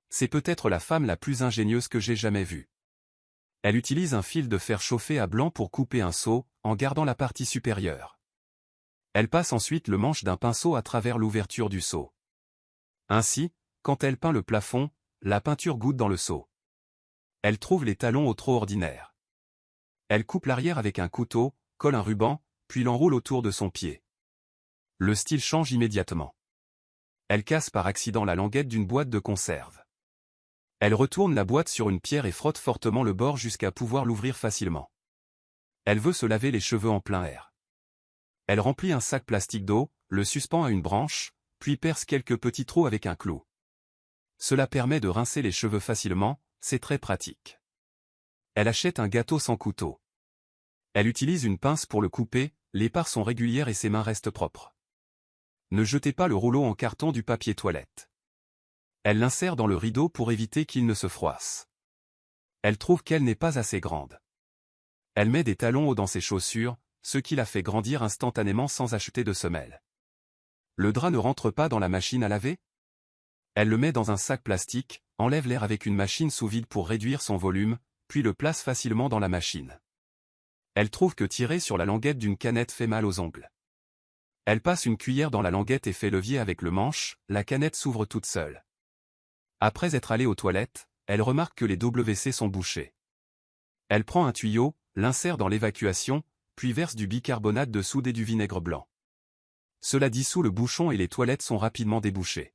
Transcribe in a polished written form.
C'est peut-être la femme la plus ingénieuse que j'ai jamais vue. Elle utilise un fil de fer chauffé à blanc pour couper un seau, en gardant la partie supérieure. Elle passe ensuite le manche d'un pinceau à travers l'ouverture du seau. Ainsi, quand elle peint le plafond, la peinture goutte dans le seau. Elle trouve les talons au trop ordinaire. Elle coupe l'arrière avec un couteau, colle un ruban, puis l'enroule autour de son pied. Le style change immédiatement. Elle casse par accident la languette d'une boîte de conserve. Elle retourne la boîte sur une pierre et frotte fortement le bord jusqu'à pouvoir l'ouvrir facilement. Elle veut se laver les cheveux en plein air. Elle remplit un sac plastique d'eau, le suspend à une branche, puis perce quelques petits trous avec un clou. Cela permet de rincer les cheveux facilement, c'est très pratique. Elle achète un gâteau sans couteau. Elle utilise une pince pour le couper, les parts sont régulières et ses mains restent propres. Ne jetez pas le rouleau en carton du papier toilette. Elle l'insère dans le rideau pour éviter qu'il ne se froisse. Elle trouve qu'elle n'est pas assez grande. Elle met des talons hauts dans ses chaussures, ce qui la fait grandir instantanément sans acheter de semelle. Le drap ne rentre pas dans la machine à laver? Elle le met dans un sac plastique, enlève l'air avec une machine sous vide pour réduire son volume, puis le place facilement dans la machine. Elle trouve que tirer sur la languette d'une canette fait mal aux ongles. Elle passe une cuillère dans la languette et fait levier avec le manche, la canette s'ouvre toute seule. Après être allée aux toilettes, elle remarque que les WC sont bouchés. Elle prend un tuyau, l'insère dans l'évacuation, puis verse du bicarbonate de soude et du vinaigre blanc. Cela dissout le bouchon et les toilettes sont rapidement débouchées.